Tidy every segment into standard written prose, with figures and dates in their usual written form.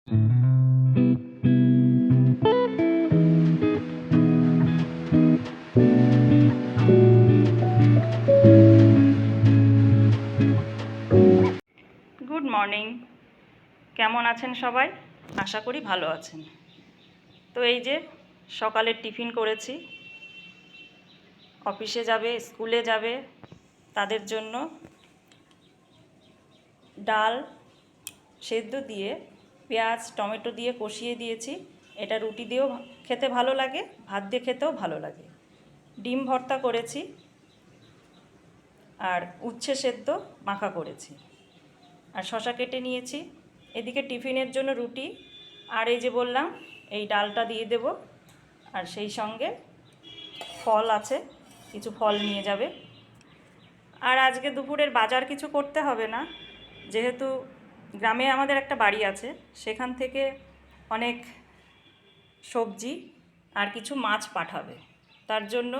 Good morning. কেমন আছেন সবাই? আশা করি ভালো আছেন। তো এই যে সকালের টিফিন করেছি, অফিসে যাবে, স্কুলে যাবে, তাদের জন্য ডাল সেদ্ধ দিয়ে পেঁয়াজ টমেটো দিয়ে কষিয়ে দিয়েছি। এটা রুটি দিয়েও খেতে ভালো লাগে, ভাত দিয়ে খেতেও ভালো লাগে। ডিম ভর্তা করেছি আর উচ্ছে সেদ্ধ মাখা করেছি আর শশা কেটে নিয়েছি। এদিকে টিফিনের জন্য রুটি আর এই যে বললাম এই ডালটা দিয়ে দেব, আর সেই সঙ্গে ফল আছে, কিছু ফল নিয়ে যাবে। আর আজকে দুপুরের বাজার কিছু করতে হবে না, যেহেতু গ্রামে আমাদের একটা বাড়ি আছে, সেখান থেকে অনেক সবজি আর কিছু মাছ পাঠাবে। তার জন্য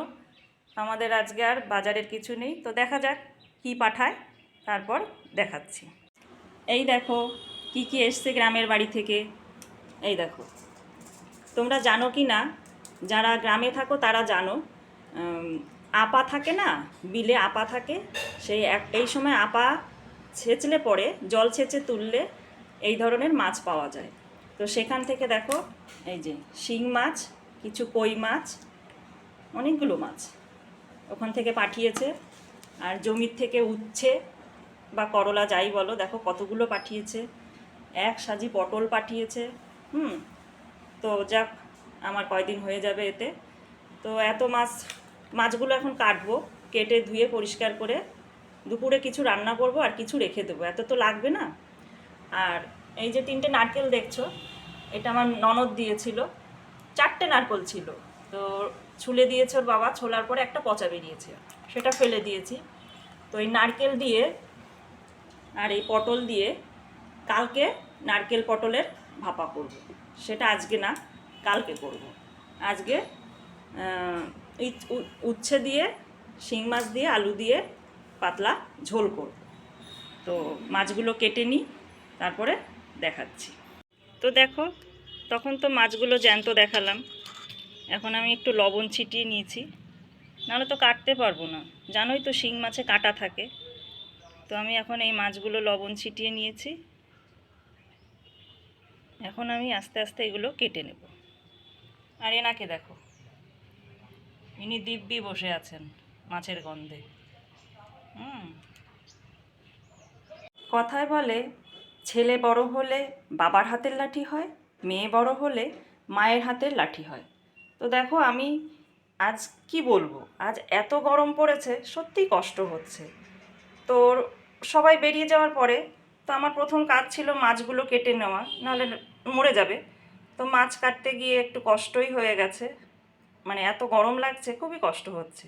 আমাদের আজকে আর বাজারের কিছু নেই। তো দেখা যাক কি পাঠায়, তারপর দেখাচ্ছি। এই দেখো কি কি এসছে গ্রামের বাড়ি থেকে। এই দেখো, তোমরা জানো কি না, যারা গ্রামে থাকো তারা জানো, আপা থাকে না, বিলে আপা থাকে, সেই এই সময় আপা ছেঁচলে পরে, জল ছেঁচে তুললে এই ধরনের মাছ পাওয়া যায়। তো সেখান থেকে দেখো এই যে শিং মাছ, কিছু কই মাছ, অনেকগুলো মাছ ওখান থেকে পাঠিয়েছে। আর জমির থেকে উচ্ছে বা করলা যাই বলো, দেখো কতগুলো পাঠিয়েছে। এক সাজি পটল পাঠিয়েছে। তো যাক, আমার কয়দিন হয়ে যাবে এতে। তো এত মাছগুলো এখন কাটবো, কেটে ধুয়ে পরিষ্কার করে দুপুরে কিছু রান্না করব আর কিছু রেখে দেবো, এত তো লাগবে না। আর এই যে 3টে নারকেল দেখছো, এটা আমার ননদ দিয়েছিল। 4টে নারকেল ছিল, তো ছুলে দিয়েছে ওর বাবা, ছোলার পরে একটা পচা বেরিয়েছে, সেটা ফেলে দিয়েছি। তো এই নারকেল দিয়ে আর এই পটল দিয়ে কালকে নারকেল পটলের ভাপা করব। সেটা আজকে না, কালকে করব। আজকে উচ্ছে দিয়ে, শিং মাছ দিয়ে, আলু দিয়ে পাতলা ঝোল করব। তো মাছগুলো কেটে নিই, তারপরে দেখাচ্ছি। তো দেখো, তখন তো মাছগুলো জ্যান্ত দেখালাম, এখন আমি একটু লবণ ছিটিয়ে নিয়েছি, নাহলে তো কাটতে পারবো না। জানোই তো শিং মাছে কাঁটা থাকে। তো আমি এখন এই মাছগুলো লবণ ছিটিয়ে নিয়েছি, এখন আমি আস্তে আস্তে এগুলো কেটে নেব। আর এনাকে দেখো, ইনি দিব্যি বসে আছেন মাছের গন্ধে। কথায় বলে, ছেলে বড় হলে বাবার হাতের লাঠি হয়, মেয়ে বড় হলে মায়ের হাতের লাঠি হয়। তো দেখো, আমি আজ কি বলবো, আজ এত গরম পড়েছে, সত্যিই কষ্ট হচ্ছে। তো সবাই বেরিয়ে যাওয়ার পরে তো আমার প্রথম কাজ ছিল মাছগুলো কেটে নেওয়া, নাহলে মরে যাবে। তো মাছ কাটতে গিয়ে একটু কষ্টই হয়ে গেছে, মানে এত গরম লাগছে, খুবই কষ্ট হচ্ছে।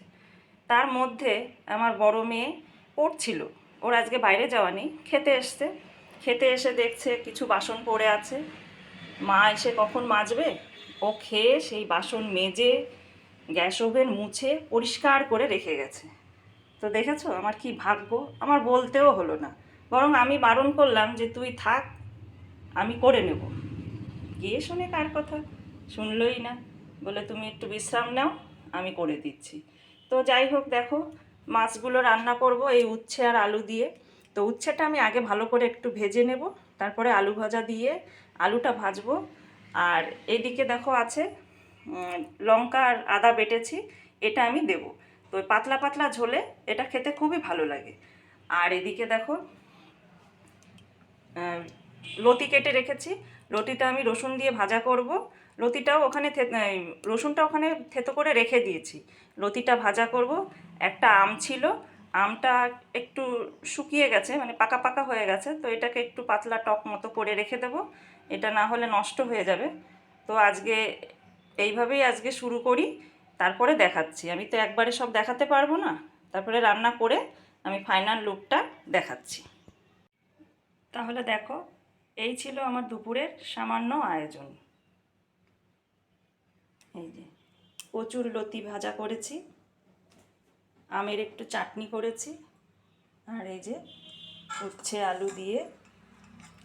তার মধ্যে আমার বড় মেয়ে পড়ছিল, ওর আজকে বাইরে যাওয়া নেই, খেতে এসছে। খেতে এসে দেখছে কিছু বাসন পড়ে আছে, মা এসে কখন মাজবে, ও খেয়ে সেই বাসন মেজে গ্যাস ওভেন মুছে পরিষ্কার করে রেখে গেছে। তো দেখেছো আমার কি ভাগ্য, আমার বলতেও হলো না, বরং আমি বারণ করলাম যে তুই থাক, আমি করে নেব। গিয়ে শুনে কার কথা, শুনলই না, বলে তুমি একটু বিশ্রাম নাও, আমি করে দিচ্ছি। তো যাই হোক, দেখো মাছগুলো রান্না করব এই উচ্ছে আর আলু দিয়ে। তো উচ্ছেটা আমি আগে ভালো করে একটু ভেজে নেব, তারপরে আলু ভাজা দিয়ে আলুটা ভাজবো। আর এদিকে দেখো আছে লঙ্কা আর আদা বেটেছি, এটা আমি দেব। তো পাতলা পাতলা ঝোলে এটা খেতে খুবই ভালো লাগে। আর এদিকে দেখো লতি কেটে রেখেছি, লতিটা আমি রসুন দিয়ে ভাজা করব। লতিটাও ওখানে রসুনটা ওখানে থেতো করে রেখে দিয়েছি, লতিটা ভাজা করব। একটা আম ছিল, আমটা একটু শুকিয়ে গেছে, মানে পাকা পাকা হয়ে গেছে, তো এটাকে একটু পাতলা টক মতো করে রেখে দেব, এটা না হলে নষ্ট হয়ে যাবে। তো আজকে এইভাবেই আজকে শুরু করি, তারপরে দেখাচ্ছি। আমি তো একবারে সব দেখাতে পারবো না, তারপরে রান্না করে আমি ফাইনাল লুকটা দেখাচ্ছি। তাহলে দেখো, এই ছিল আমার দুপুরের সামান্য আয়োজন। এই যে কচুর লতি ভাজা করেছি, আমের একটু চাটনি করেছি, আর এই যে উচ্ছে আলু দিয়ে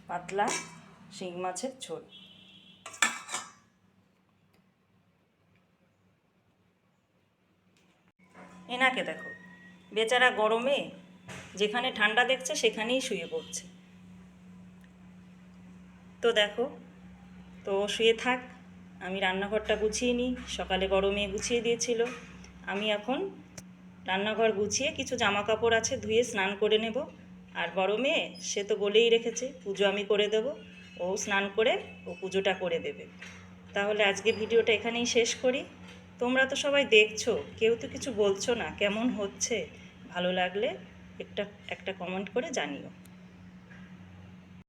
পাতলা শিং মাছের ঝোল। এনাকে দেখো, বেচারা গরমে যেখানে ঠান্ডা দেখছে সেখানেই শুয়ে পড়ছে। তো দেখো, তো শুয়ে থাক, আমি রান্নাঘরটা গুছিয়ে নিই। সকালে বড় মেয়ে গুছিয়ে দিয়েছিল, আমি এখন রান্নাঘর গুছিয়ে কিছু জামা কাপড় আছে ধুয়ে স্নান করে নেব। আর বড় মেয়ে সে তো বলেই রেখেছে পুজো আমি করে দেব, ও স্নান করে ও পুজোটা করে দেবে। তাহলে আজকে ভিডিওটা এখানেই শেষ করি। তোমরা তো সবাই দেখছো, কেউ তো কিছু বলছো না, কেমন হচ্ছে? ভালো লাগলে একটা কমেন্ট করে জানিও।